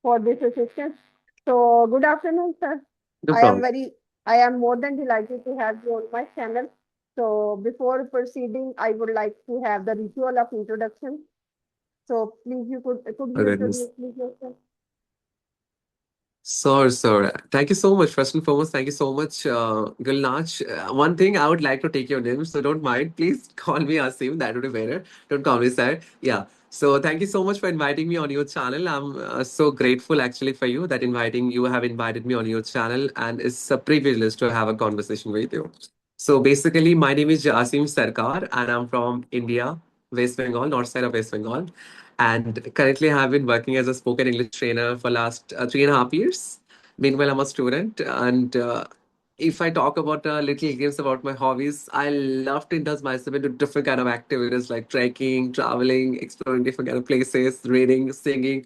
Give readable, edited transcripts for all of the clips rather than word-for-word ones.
for this assistance. So, good afternoon, sir. No I am problem. very, I am more than delighted to have you on my channel. So, before proceeding, I would like to have the ritual of introduction. So, please, could Oh, you goodness. introduce please yourself? So, thank you so much. First and foremost, thank you so much, Gulnach. One thing, I would like to take your name, so don't mind. Please call me Asim. That would be better. Don't call me Sir. Yeah. So, thank you so much for inviting me on your channel. I'm so grateful actually for you that inviting you have invited me on your channel, and it's a privilege to have a conversation with you. So, basically, my name is Ashim Sarkar, and I'm from India, West Bengal, north side of West Bengal. And currently, I have been working as a spoken English trainer for last 3.5 years. Meanwhile, I'm a student, and if I talk about little glimpse about my hobbies, I love to indulge myself into different kind of activities like trekking, traveling, exploring different kind of places, reading, singing.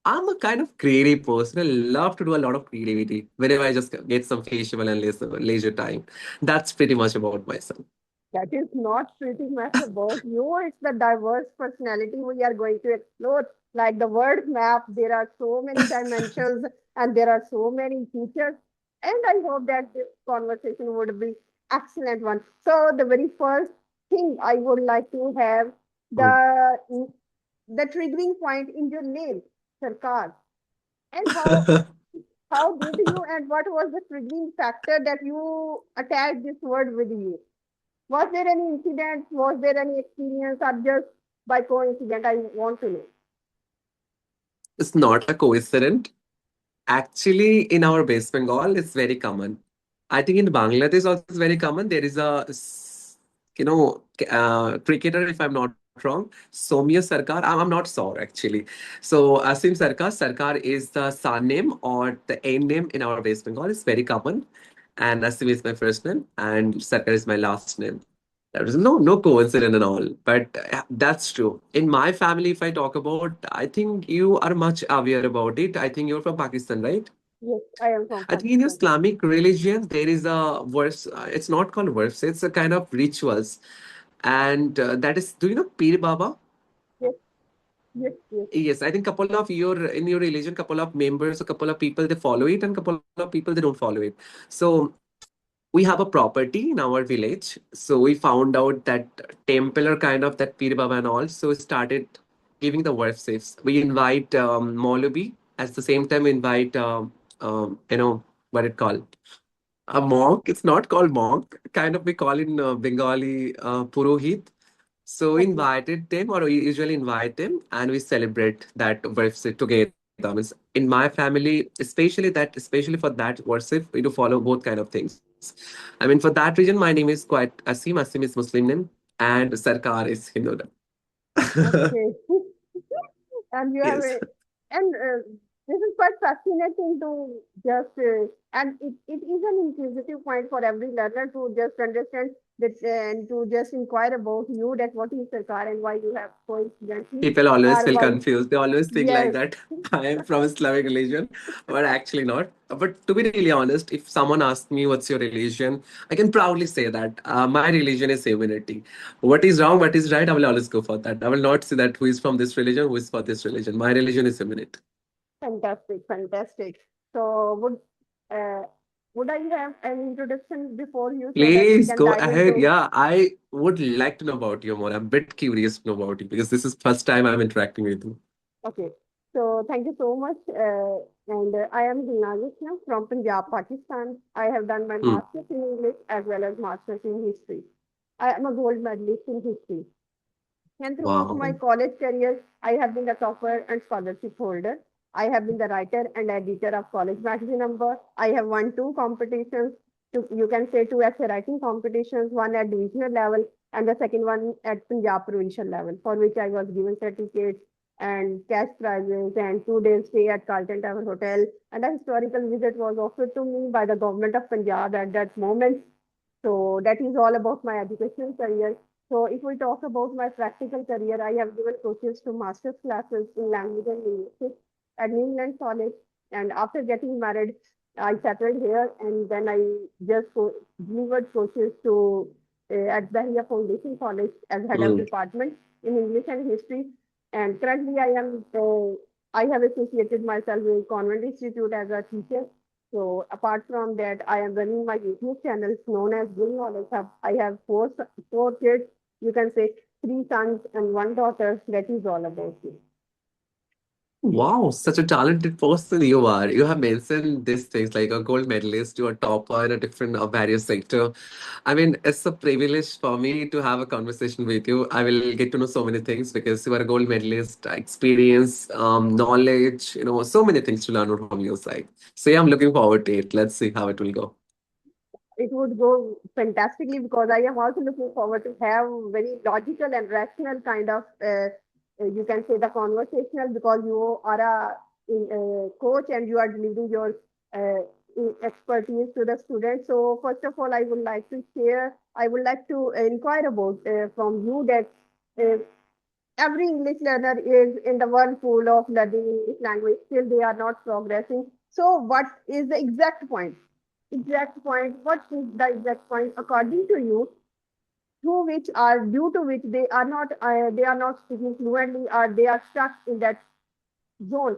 I'm a kind of creative person. I love to do a lot of creativity whenever I just get some feasible and leisure time. That's pretty much about myself. That is not pretty much about you. It's the diverse personality we are going to explore. Like the word map, there are so many dimensions and there are so many features. And I hope that this conversation would be excellent one. So the very first thing I would like to have Mm. the the triggering point in your name, Sarkar. And how did you and what was the triggering factor that you attached this word with you? Was there any incident? Was there any experience, or just by coincidence? I want to know. It's not a coincidence. Actually, in our West Bengal, it's very common. I think in Bangladesh also it's very common. There is a, cricketer, if I'm not wrong, Somya Sarkar. I'm not sure actually. So Asim Sarkar, Sarkar is the surname or the end name in our West Bengal. It's very common. And Asim is my first name, and Sarkar is my last name. There is no coincidence at all, but that's true. In my family, if I talk about, I think you are much aware about it. I think you're from Pakistan, right? Yes, I am from I think in Pakistan. Islamic religion there is a verse. It's not called verse. It's a kind of rituals, and that is. Do you know Pir Baba? Yes, yes, yes. Yes, I think couple of your in your religion, couple of members, a couple of people they follow it, and couple of people they don't follow it. So we have a property in our village. So we found out that temple or kind of that Pir Baba and all. So we started giving the worship. We invite Maulavi. At the same time, we invite what it called a monk. It's not called monk. Kind of we call in Bengali Purohit. So we Okay. invited them, or we usually invite them, and we celebrate that worship together. Means in my family, especially for that worship, we do follow both kind of things. I mean, for that reason, my name is quite Asim. Asim is Muslim name, and Sarkar is Hindu name. Okay. And you have Yes. a, and this is quite fascinating to just, and it is an inquisitive point for every learner to just understand that and to just inquire about you that what is Sarkar and why you have coincidentally People always or feel why, confused. They always think like yes. that I am from Islamic religion, but actually not. But to be really honest, if someone asks me what's your religion, I can proudly say that my religion is humanity. What is wrong, what is right, I will always go for that. I will not say that who is from this religion, who is for this religion. My religion is humanity. Fantastic, fantastic. So uh, would I have an introduction before you so that we Please can go dive ahead. into? Yeah, I would like to know about you more. I'm a bit curious to know about you because this is first time I'm interacting with you. Okay. So thank you so much. And I am Hina Krishna from Punjab, Pakistan. I have done my Hmm. master's in English as well as master's in history. I am a gold medalist in history. And throughout my Wow. college career, I have been the topper and scholarship holder. I have been the writer and editor of college magazine number. I have won two competitions. You can say two essay writing competitions, one at divisional level and the second one at Punjab provincial level, for which I was given certificates and cash prizes and 2 days stay at Carlton Tower Hotel. And a historical visit was offered to me by the government of Punjab at that moment. So that is all about my educational career. So if we talk about my practical career, I have given courses to master's classes in language and linguistics at New England College. And after getting married, I settled here and then I just delivered courses to at Bahia Foundation College as head of Hmm. department in English and history. And currently I am I have associated myself with Convent Institute as a teacher. So apart from that, I am running my YouTube channel known as Good Knowledge Hub. I have four kids. You can say three sons and one daughter. That is all about me. Wow, such a talented person you are. You have mentioned these things like a gold medalist, you're a topper in a different various sector. I mean, it's a privilege for me to have a conversation with you. I will get to know so many things because you are a gold medalist, experience, knowledge, so many things to learn from your side. So yeah, I'm looking forward to it. Let's see how it will go. It would go fantastically because I am also looking forward to have very logical and rational kind of, you can say the conversational because you are a coach and you are delivering your expertise to the students. So first of all, I would like to inquire about from you that uh, every English learner is in the whirlpool of learning English language. Still, they are not progressing. So, what is the exact point? Exact point. What is the exact point according to you, through which are due to which they are not speaking fluently, or they are stuck in that zone,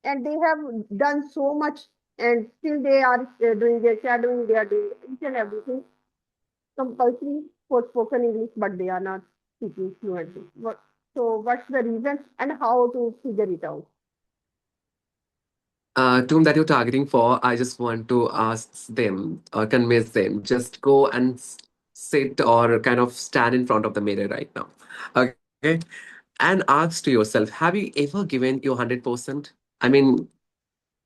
and they have done so much, and still they are doing their shadowing. They are doing each and everything compulsory for spoken English, but they are not speaking fluently. So, what's the reason and how to figure it out? To whom that you're targeting for, I just want to ask them or convince them, just go and sit or kind of stand in front of the mirror right now. Okay. And ask to yourself, have you ever given your 100%? I mean,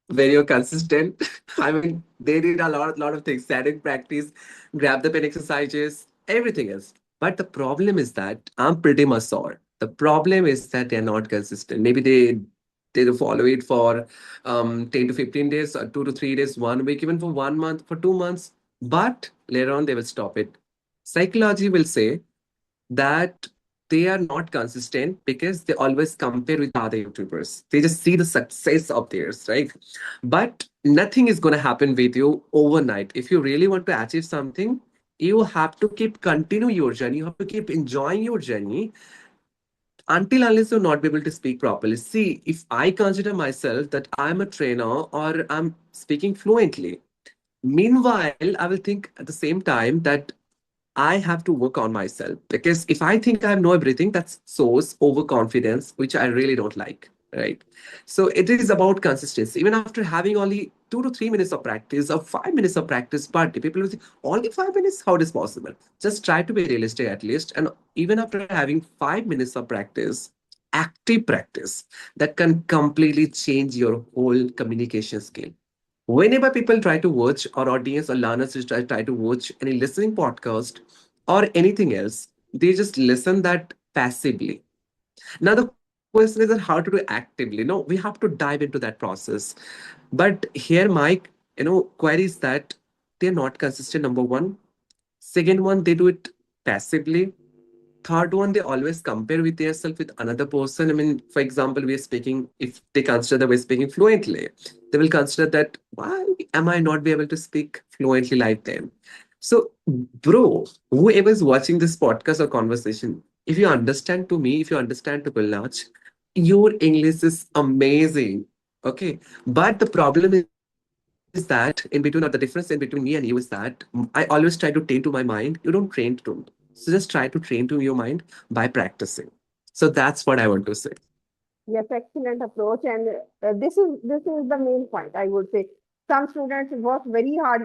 where you're consistent. I mean, they did a lot of things, static practice, grab the pen exercises, everything else. But the problem is that I'm pretty much sure. The problem is that they're not consistent. Maybe they do follow it for 10 to 15 days, or 2 to 3 days, 1 week, even for 1 month, for 2 months. But later on, they will stop it. Psychology will say that they are not consistent because they always compare with other YouTubers. They just see the success of theirs, right? But nothing is going to happen with you overnight. If you really want to achieve something, you have to keep continue your journey. You have to keep enjoying your journey until unless you're not be able to speak properly. See, if I consider myself that I'm a trainer or I'm speaking fluently, meanwhile, I will think at the same time that I have to work on myself because if I think I know everything, that shows overconfidence, which I really don't like. Right. So it is about consistency. Even after having only 2 to 3 minutes of practice or 5 minutes of practice per day, people will think, only 5 minutes? How it is possible? Just try to be realistic at least. And even after having 5 minutes of practice, active practice, that can completely change your whole communication skill. Whenever people try to watch, or audience or learners try to watch any listening podcast or anything else, they just listen that passively. Now the question is that how to do actively. No, we have to dive into that process. But here, Mike, queries that they're not consistent. Number one. Second one, they do it passively. Third one, they always compare with themselves with another person. I mean, for example, we are speaking, if they consider that we're speaking fluently, they will consider that, why am I not be able to speak fluently like them? So, bro, whoever is watching this podcast or conversation, if you understand to me, if you understand to Gulnaj, your English is amazing. Okay. But the problem is that in between, or the difference in between me and you is that I always try to train to my mind. You don't train to me. So just try to train to your mind by practicing. So that's what I want to say. Yes, excellent approach, and this is the main point. I would say some students work very hard,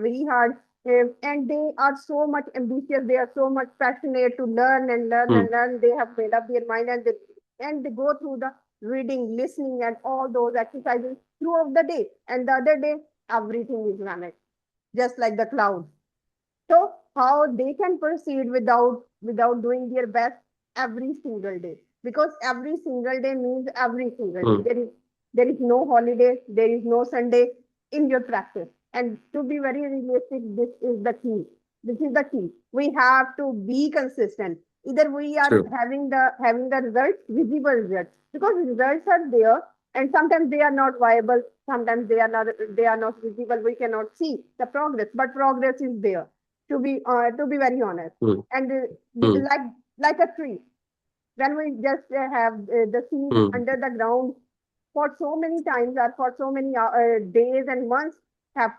and they are so much ambitious. They are so much passionate to learn and learn and Hmm. learn. They have made up their mind, and they go through the reading, listening, and all those exercises throughout the day. And the other day, everything is vanished, just like the cloud. So how they can proceed without doing their best every single day, because every single day means every single day. Hmm. There is no holiday, there is no Sunday in your practice. And to be very realistic, this is the key. This is the key. We have to be consistent. Either we are True. having the results, visible results, because results are there, and sometimes they are not viable, sometimes they are not visible. We cannot see the progress, but progress is there, to be very honest. Hmm. And Hmm. like a tree, when we just have the seed Hmm. under the ground, for so many times or for so many days and months have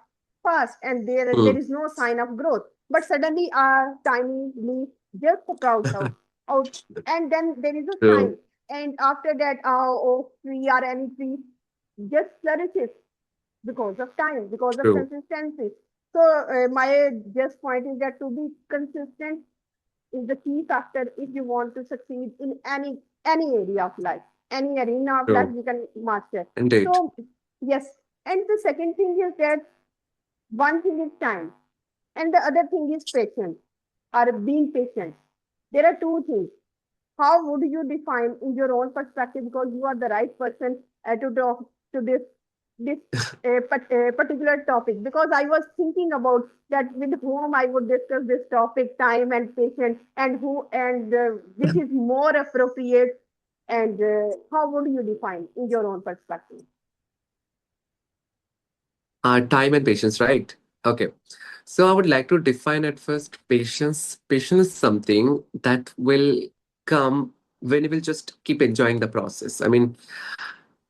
passed and there Hmm. is no sign of growth. But suddenly our tiny leaf just sprouts out and then there is a sign. True. And after that, our oak tree or any tree just flourishes because of time, because of True. consistency. So my just point is that to be consistent is the key factor if you want to succeed in any area of life, any arena of life True. you can master. Indeed. So yes, and the second thing is that one thing is time, and the other thing is patience or being patient. There are two things. How would you define in your own perspective? Because you are the right person to talk to this particular topic. Because I was thinking about that with whom I would discuss this topic, time and patience, and who and which is more appropriate. And how would you define in your own perspective? Time and patience, right? Okay. So I would like to define at first patience. Patience is something that will come when you will just keep enjoying the process. I mean,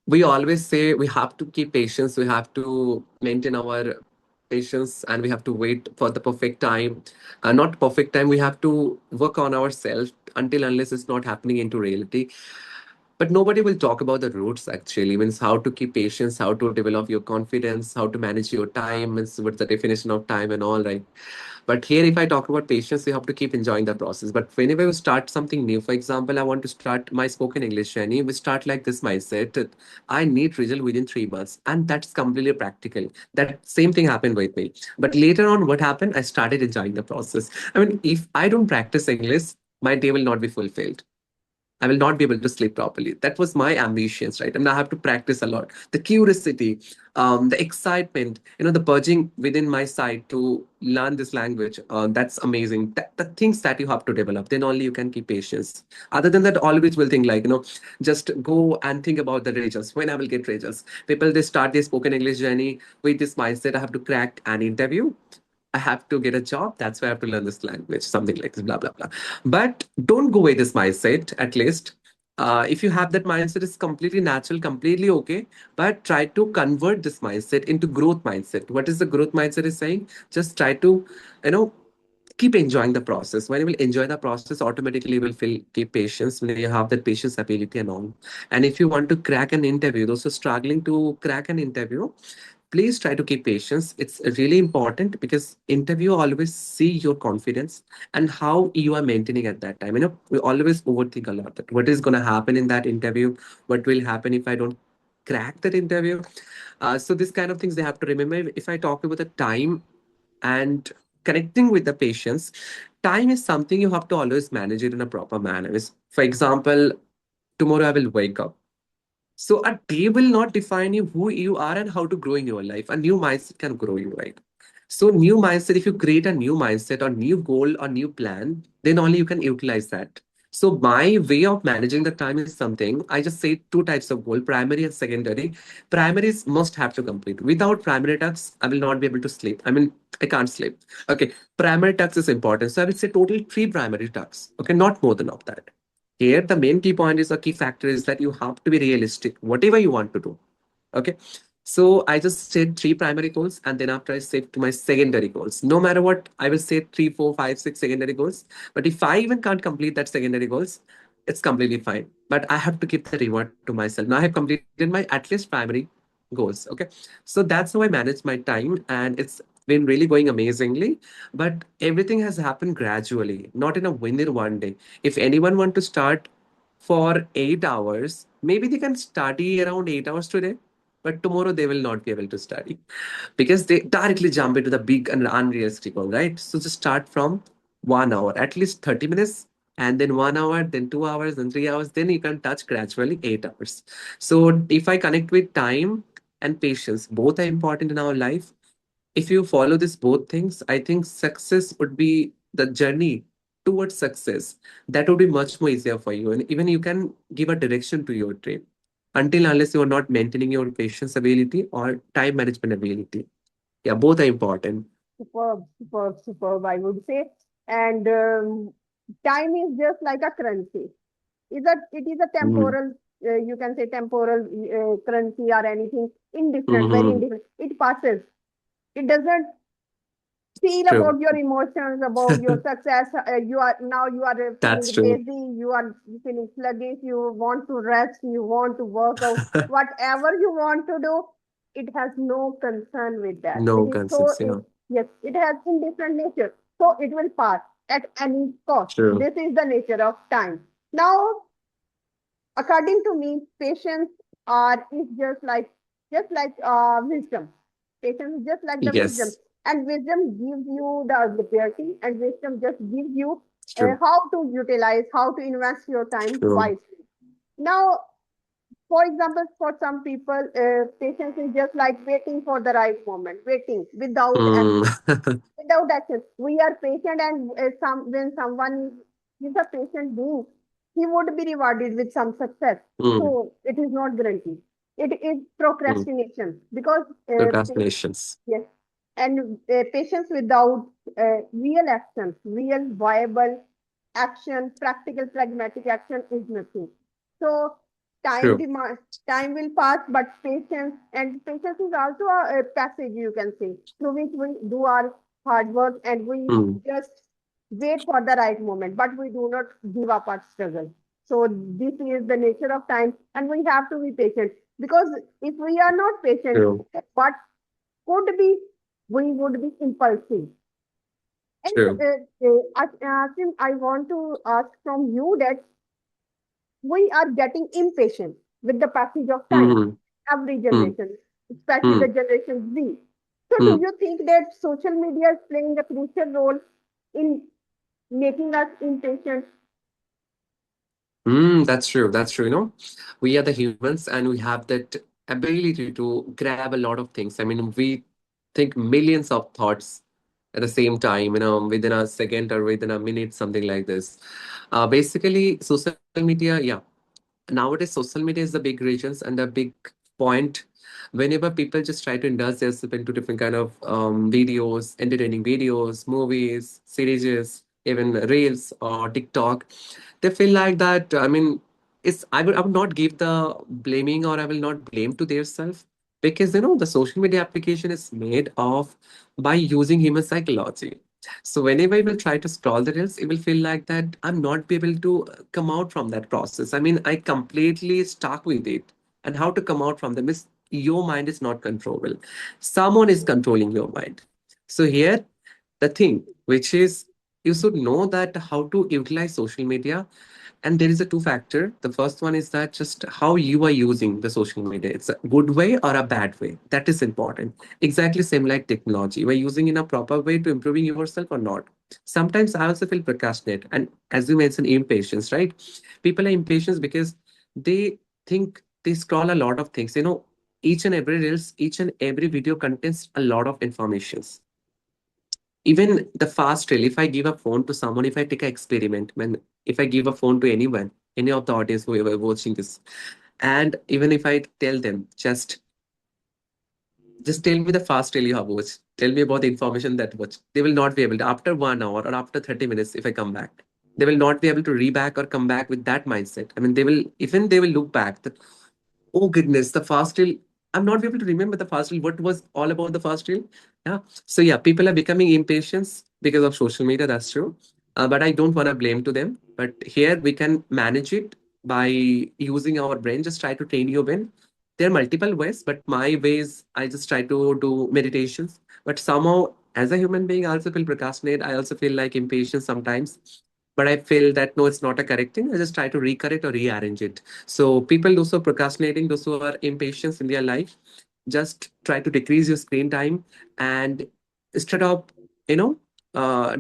we always say we have to keep patience, we have to maintain our patience, and we have to wait for the perfect time. Not perfect time, we have to work on ourselves until unless it's not happening into reality. But nobody will talk about the roots actually, means how to keep patience, how to develop your confidence, how to manage your time, means what's the definition of time and all, right? But here, if I talk about patience, you have to keep enjoying the process. But whenever you start something new, for example, I want to start my spoken English journey, we start like this mindset that I need result within 3 months. And that's completely practical. That same thing happened with me. But later on, what happened? I started enjoying the process. I mean, if I don't practice English, my day will not be fulfilled. I will not be able to sleep properly. That was my ambitions, right? And I have to practice a lot. The curiosity, the excitement, the purging within my side to learn this language. That's amazing. The things that you have to develop, then only you can keep patience. Other than that, always will think like, just go and think about the results. When I will get results. People, they start their spoken English journey with this mindset. I have to crack an interview. I have to get a job. That's why I have to learn this language, something like this, blah, blah, blah. But don't go with this mindset, at least. If you have that mindset, it's completely natural, completely okay. But try to convert this mindset into growth mindset. What is the growth mindset is saying? Just try to, you know, keep enjoying the process. When you will enjoy the process, automatically you will feel keep patience when you have that patience ability and all. And if you want to crack an interview, those who are struggling to crack an interview, please try to keep patience. It's really important because interview always see your confidence and how you are maintaining at that time. We always overthink a lot that what is going to happen in that interview, what will happen if I don't crack that interview. So this kind of things they have to remember. If I talk about the time and connecting with the patients, time is something you have to always manage it in a proper manner. For example, tomorrow I will wake up, so a day will not define you who you are and how to grow in your life. A new mindset can grow you, right? So new mindset, if you create a new mindset or new goal or new plan, then only you can utilize that. So my way of managing the time is something, I just say two types of goal, primary and secondary. Primaries must have to complete. Without primary tasks, I will not be able to sleep. I mean, I can't sleep. Okay. Primary tasks is important. So I will say total three primary tasks. Okay. Not more than of that. Here, the main key point is a key factor is that you have to be realistic, whatever you want to do. Okay. So I just set three primary goals and then after I set to my secondary goals. No matter what, I will set three, four, five, six secondary goals. But if I even can't complete that secondary goals, it's completely fine. But I have to keep the reward to myself. Now I have completed my at least primary goals. Okay. So that's how I manage my time and it's been really going amazingly. But everything has happened gradually, not in a within one day. If anyone want to start for 8 hours, maybe they can study around 8 hours today, but tomorrow they will not be able to study because they directly jump into the big and unrealistic one, right? So just start from 1 hour, at least 30 minutes, and then 1 hour, then 2 hours, then 3 hours, then you can touch gradually 8 hours. So if I connect with time and patience, both are important in our life. If you follow these both things, I think success would be the journey towards success. That would be much more easier for you. And even you can give a direction to your dream until unless you are not maintaining your patience ability or time management ability. Yeah, both are important. Superb, superb, superb, I would say. And time is just like a currency. It is a Mhm. temporal you can say temporal currency or anything indifferent, very Mm-hmm. indifferent. It passes. It doesn't feel True. about your emotions, about your success. You are now you are feeling That's true. lazy, you are feeling sluggish, you want to rest, you want to work out, whatever you want to do, it has no concern with that. It No is so, concepts, yeah. yes, it has indifferent nature. So it will pass at any cost. True. This is the nature of time. Now, according to me, patience are is just like wisdom. Patience is just like the wisdom, Yes. and wisdom gives you the ability, and wisdom just gives you True. how to utilize, how to invest your time True. wisely. Now, for example, for some people, patience is just like waiting for the right moment, waiting without Mm. action. Without action, we are patient, and some when someone is a patient being, he would be rewarded with some success. Mm. So it is not guaranteed. It is Mm. procrastination because Procrastinations. yes, and patience without real action, real viable action, practical, pragmatic action is nothing. So time True. demand, time will pass, but patience is also a passage, you can say, through which we do our hard work and we Mm. just wait for the right moment, but we do not give up our struggle. So this is the nature of time, and we have to be patient because if we are not patient, True. what could be, we would be impulsive. And True. Asim, I want to ask from you that we are getting impatient with the passage of time, Mm-hmm. every Mm. generation, especially the Mm. Generation Z. So, do Mm. you think that social media is playing a crucial role in making us impatient? Mm, that's true. That's true. We are the humans and we have that ability to grab a lot of things. I mean, we think millions of thoughts at the same time, within a second or within a minute, something like this. Basically, social media, yeah. Nowadays, social media is the big regions and the big point whenever people just try to indulge themselves into different kind of videos, entertaining videos, movies, series, even reels or TikTok, they feel like that. I mean, I would not give the blaming or I will not blame to their self, because the social media application is made of by using human psychology. So whenever I will try to scroll the reels, it will feel like that I'm not be able to come out from that process. I mean, I completely stuck with it. And how to come out from them is your mind is not controllable. Someone is controlling your mind. So here, the thing which is you should know that how to utilize social media, and there is a two factor. The first one is that just how you are using the social media. It's a good way or a bad way. That is important. Exactly same like technology. We're using in a proper way to improving yourself or not. Sometimes I also feel procrastinate. And as you mentioned, impatience, right? People are impatient because they think they scroll a lot of things. Each and every reels, each and every video contains a lot of informations. Even the fast reel, if I give a phone to someone, if I take an experiment, when if I give a phone to anyone, any of the audience who are watching this, and even if I tell them, just tell me the fast reel you have watched, tell me about the information that watch, they will not be able to after 1 hour or after 30 minutes if I come back, they will not be able to reback or come back with that mindset. I mean, they will, even they will look back that, oh goodness, the fast reel. I'm not able to remember the fast reel. What was all about the fast reel? Yeah. So yeah, people are becoming impatient because of social media. That's true. But I don't want to blame to them. But here we can manage it by using our brain. Just try to train your brain. There are multiple ways, but my ways I just try to do meditations. But somehow, as a human being, I also feel procrastinate. I also feel like impatient sometimes. But I feel that no, it's not a correct thing. I just try to recorrect or rearrange it. So people those who are procrastinating, those who are impatient in their life, just try to decrease your screen time, and instead of you know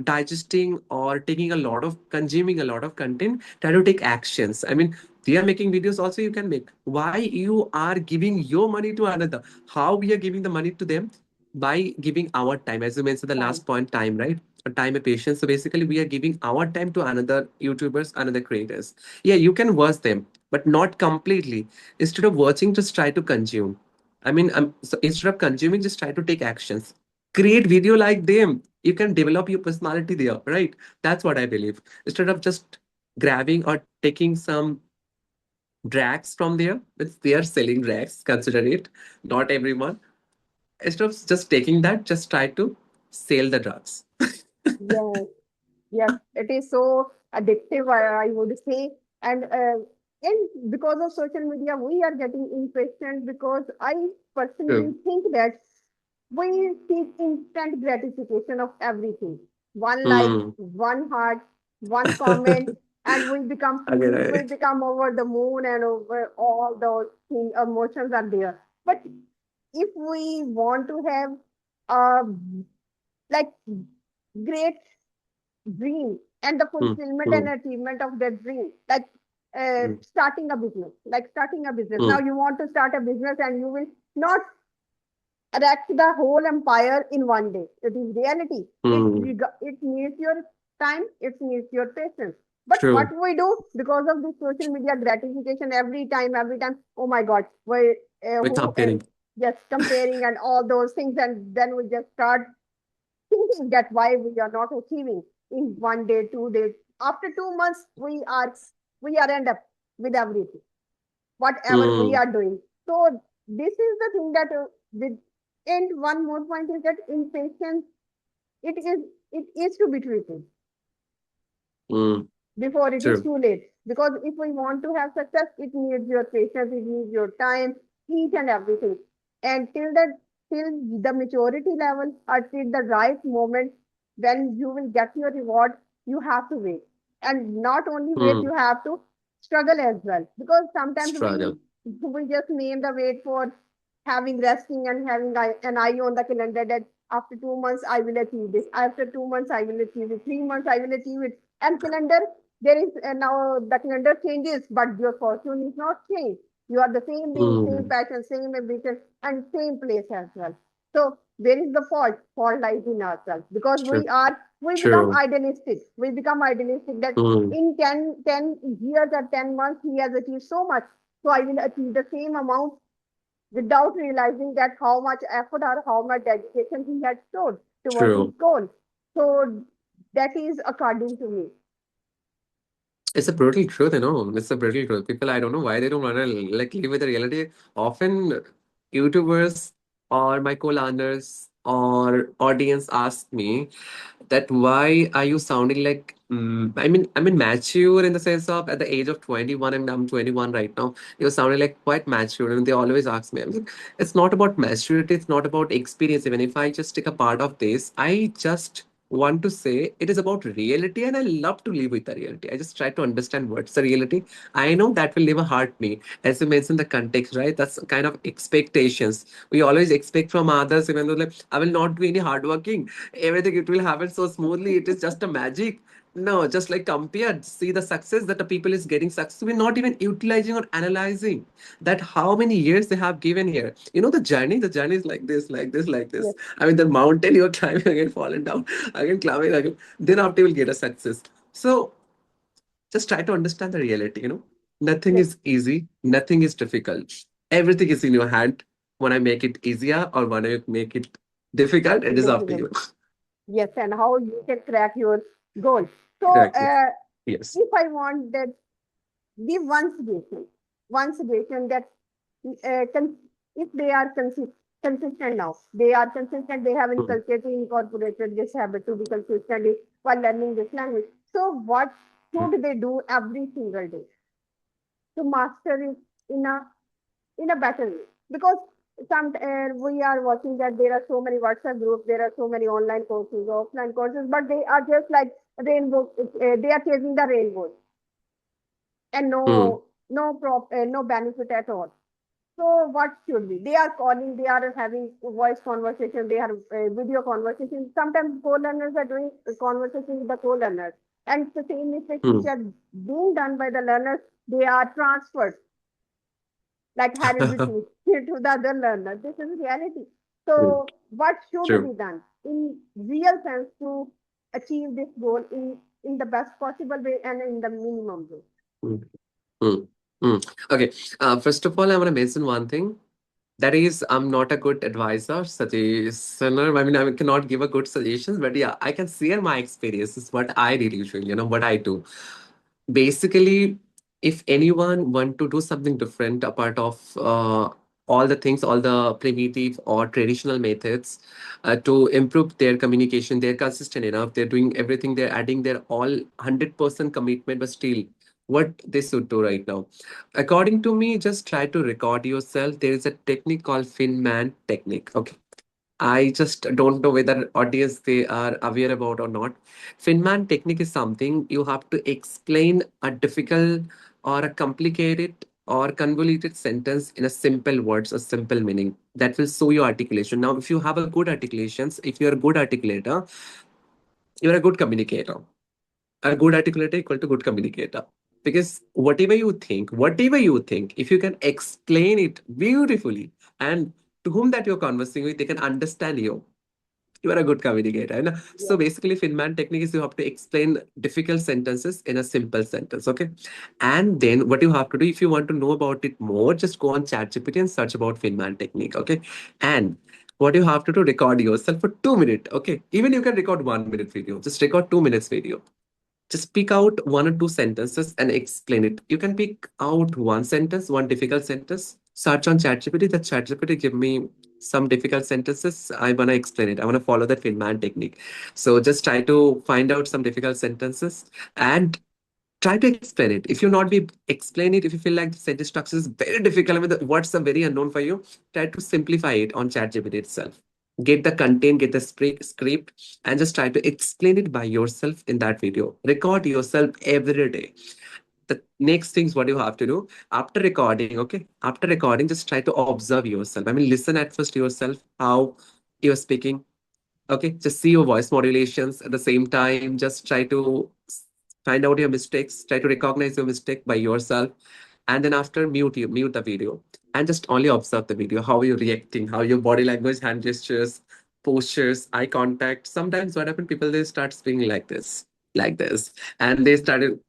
digesting or taking a lot of consuming a lot of content, try to take actions. I mean, we are making videos also you can make. Why you are giving your money to another? How we are giving the money to them? By giving our time, as you mentioned the Right. last point, time, right? Time and patience. So basically we are giving our time to another YouTubers, another creators. Yeah, you can watch them, but not completely. Instead of watching, just try to consume. I mean, so instead of consuming, just try to take actions. Create video like them. You can develop your personality there, right? That's what I believe. Instead of just grabbing or taking some drags from there. It's they are selling drags. Consider it. Not everyone. Instead of just taking that, just try to sell the drugs. Yes, yes, it is so addictive, I would say. And because of social media, we are getting impatient because I personally True. think that we seek instant gratification of everything. One like, Hmm. one heart, one comment, and we become Again, pleased, we become over the moon and over all those things, emotions are there. But if we want to have a like great dream and the hmm, fulfillment and hmm, achievement of that dream, like hmm, starting a business, like starting a business. Now hmm, you want to start a business and you will not erect the whole empire in one day. It is reality. hmm. It needs your time, it needs your patience. But what True. we do because of this social media gratification every time, oh my God, we We're who comparing. just comparing and all those things, and then we just start thinking that why we are not achieving in one day, 2 days. After 2 months, we are end up with everything, whatever we Hmm, are doing. So this is the thing that with and one more point is that impatience it is it is to be treated hmm. before it is True. too late. Because if we want to have success, it needs your patience, it needs your time, each and everything. And till the maturity level or till the right moment when you will get your reward, you have to wait. And not only wait, Hmm. you have to struggle as well. Because sometimes Struggle. we just name the wait for having resting and having an eye on the calendar that after 2 months I will achieve this. After 2 months I will achieve it. 3 months I will achieve it. And calendar, there is now the calendar changes, but your fortune is not changed. You are the same being, same Hmm. passion, same ambition, and same place as well. So where is the fault? Fault lies in ourselves because True. we become True. idealistic. We become idealistic that Hmm. in ten years or 10 months he has achieved so much, so I will achieve the same amount without realizing that how much effort or how much dedication he had showed towards his True. goal. So that is according to me. It's a brutal truth, you know. It's a brutal truth. People, I don't know why they don't want to like live with the reality. Often, YouTubers or my co-learners or audience ask me that why are you sounding like I mean mature in the sense of at the age of 21 and I'm 21 right now, you're sounding like quite mature, and they always ask me. I'm like, it's not about maturity, it's not about experience. Even if I just take a part of this, I just want to say it is about reality, and I love to live with the reality. I just try to understand what's the reality. I know that will never hurt me, as you mentioned the context, right? That's kind of expectations we always expect from others. Even though like I will not do any hard working, everything it will happen so smoothly, it is just a magic. No, just like compare, see the success that the people is getting success, we're not even utilizing or analyzing that how many years they have given here. You know, the journey is like this, like this, like this. Yes, I mean, the mountain you're climbing, again falling down, again climbing, again, then after you will get a success. So just try to understand the reality, you know. Nothing yes, is easy, nothing is difficult, everything is in your hand. When I make it easier or when I make it difficult, it is up to difficult. you. Yes, and how you can crack your goal. So Exactly. Yes. if I want that, give one suggestion that if they are consistent now, they are consistent, they have Mm, incorporated this habit to be consistent while learning this language. So what mm, should they do every single day to master it in a better way? Because some we are watching that there are so many WhatsApp groups, there are so many online courses, offline courses, but they are just like rainbow. They are chasing the rainbow and mm, no benefit at all. So what should we? They are calling, they are having voice conversation, they are video conversation. Sometimes co-learners are doing conversation with the co-learners, and the same mistakes which mm. are being done by the learners, they are transferred like heredity to the other learner. This is reality. Mm. So what should True. be done in real sense to achieve this goal in the best possible way and in the minimum way? Mm, mm, mm. Okay. First of all, I want to mention one thing. That is, I'm not a good advisor, suggestioner. I mean, I cannot give a good suggestions, but yeah, I can share my experiences, what I did usually, you know, what I do. Basically, if anyone want to do something different apart of all the things, all the primitive or traditional methods to improve their communication, they're consistent enough, they're doing everything, they're adding their all 100% commitment, but still what they should do right now, according to me, just try to record yourself. There is a technique called Finman technique. Okay, I just don't know whether audience they are aware about or not. Finman technique is something you have to explain a difficult or a complicated or convoluted sentence in a simple words, a simple meaning that will show your articulation. Now, if you have a good articulations, if you're a good articulator, you're a good communicator. A good articulator equal to good communicator. Because whatever you think, if you can explain it beautifully and to whom that you're conversing with, they can understand you. You are a good communicator. And so Yes. basically, Finman technique is you have to explain difficult sentences in a simple sentence. Okay. And then what you have to do, if you want to know about it more, just go on ChatGPT and search about Finman technique. Okay. And what you have to do, record yourself for 2 minutes. Okay. Even you can record 1 minute video. Just record 2 minutes video. Just pick out one or two sentences and explain it. You can pick out one sentence, one difficult sentence, search on ChatGPT. The ChatGPT give me some difficult sentences. I want to explain it. I want to follow that Finman technique. So just try to find out some difficult sentences and try to explain it. If you not be explain it, if you feel like the sentence structure is very difficult, I mean, the words are very unknown for you, try to simplify it on ChatGPT itself. Get the content, get the script, and just try to explain it by yourself in that video. Record yourself every day. The next things what you have to do after recording, okay? After recording, just try to observe yourself. I mean, listen at first yourself, how you're speaking. Okay, just see your voice modulations at the same time. Just try to find out your mistakes, try to recognize your mistake by yourself. And then after mute the video and just only observe the video, how you're reacting, how your body language, hand gestures, postures, eye contact. Sometimes what happens, people they start speaking like this, and they started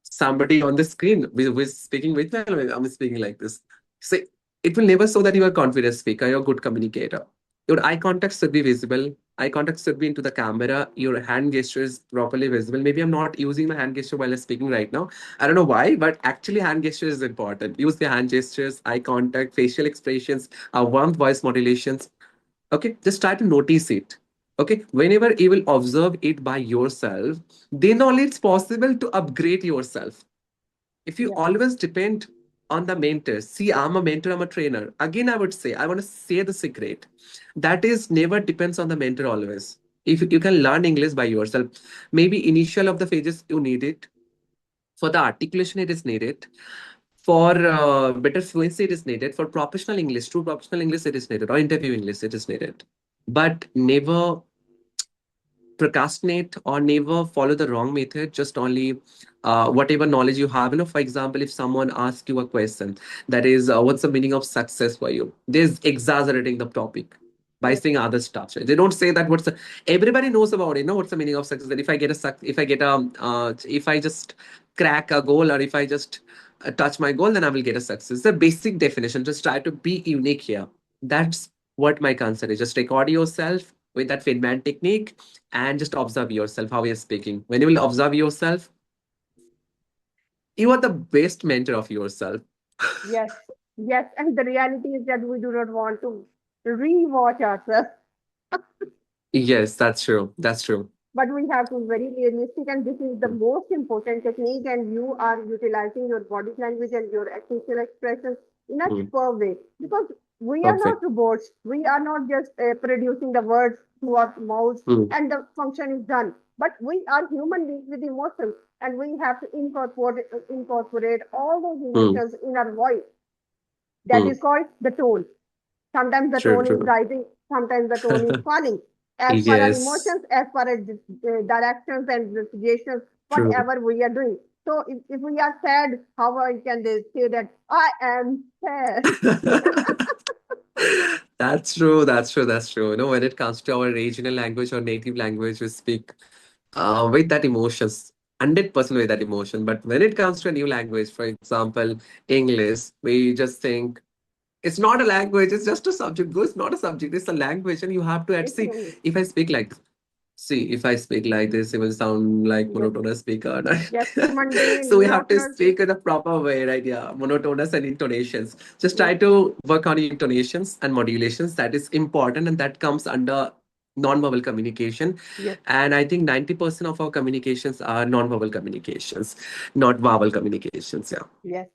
somebody on the screen with speaking with me, I'm speaking like this. So it will never show that you are a confident speaker, you're a good communicator. Your eye contact should be visible. Eye contact should be into the camera. Your hand gesture is properly visible. Maybe I'm not using my hand gesture while I'm speaking right now. I don't know why, but actually hand gesture is important. Use the hand gestures, eye contact, facial expressions, warm voice modulations. Okay, just try to notice it. Okay, whenever you will observe it by yourself, then only it's possible to upgrade yourself. If you Yes. always depend on the mentor, see, I'm a mentor, I'm a trainer. Again, I would say, I want to say the secret. That is never depends on the mentor always. If you can learn English by yourself, maybe initial of the phases you need it. For the articulation, it is needed. For better fluency, it is needed. For professional English, true professional English, it is needed. Or interview English, it is needed. But never procrastinate or never follow the wrong method, just only whatever knowledge you have. For example, if someone asks you a question that is what's the meaning of success for you, they're exaggerating the topic by Yes. saying other stuff. So they don't say that what's the, everybody knows about it, what's the meaning of success, that if I get a if I get a if I just crack a goal, or if I just touch my goal, then I will get a success. The basic definition, just try to be unique here. That's what my concern is. Just record yourself with that Finman technique and just observe yourself how you're speaking. When you will observe yourself, you are the best mentor of yourself. Yes. Yes. And the reality is that we do not want to rewatch ourselves. Yes, that's true. That's true. But we have to be very realistic, and this is the Mm, most important technique. And you are utilizing your body language and your facial expressions in a mm, superb way, because we are not perfect. robots. We are not just producing the words through our mouths Mm, and the function is done. But we are human beings with emotions, and we have to incorporate all those mm, emotions in our voice. That mm. is called the tone. Sometimes the True, tone is true. rising, sometimes the tone is falling. As per our Yes, emotions, as per our directions and the suggestions, true. whatever we are doing. So if we are sad, how can they say that I am sad? That's true. That's true. That's true. When it comes to our regional language or native language, we speak with that emotions, 100% with that emotion. But when it comes to a new language, for example, English, we just think it's not a language, it's just a subject. Go, it's not a subject, it's a language. And you have to It's see, English. if I speak like this. See, if I speak like this, it will sound like Yes, monotonous speaker. yes, too So mundane, we have to monotonous. speak in the proper way, right? Yeah, monotonous and intonations. Just Yes, try to work on intonations and modulations. That is important, and that comes under non-verbal communication. yes. And I think 90% of our communications are non-verbal communications, not verbal communications. Yeah, Yes,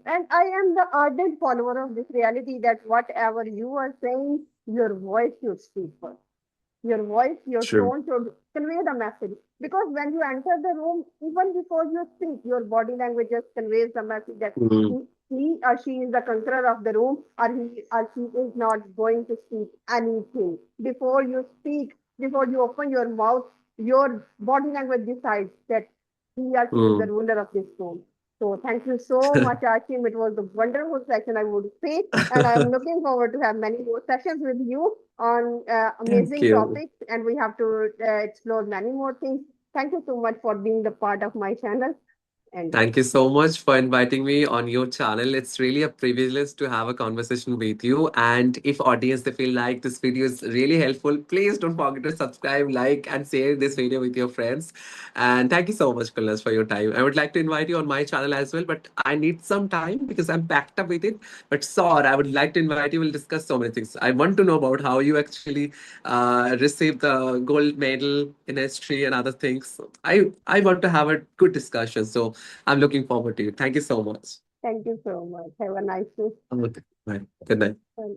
and I am the ardent follower of this reality that whatever you are saying, your voice should speak first. Your voice, your true. tone should convey the message. Because when you enter the room, even before you speak, your body language just conveys the message that Mm, he or she is the conqueror of the room, or he or she is not going to speak anything. Before you speak, before you open your mouth, your body language decides that he or she is the mm. ruler of this room. So thank you so much, Ashim. It was a wonderful session, I would say, and I'm looking forward to have many more sessions with you on Thank amazing you. topics, and we have to explore many more things. Thank you so much for being the part of my channel. And Thank you so much for inviting me on your channel. It's really a privilege to have a conversation with you. And if audience they feel like this video is really helpful, please don't forget to subscribe, like, and share this video with your friends. And thank you so much, Kulas, for your time. I would like to invite you on my channel as well, but I need some time because I'm packed up with it. But sure, I would like to invite you. We'll discuss so many things. I want to know about how you actually received the gold medal in history and other things. I want to have a good discussion. So I'm looking forward to it. Thank you so much. thank you so much. Have a nice day. Okay. Bye. Good night. Bye.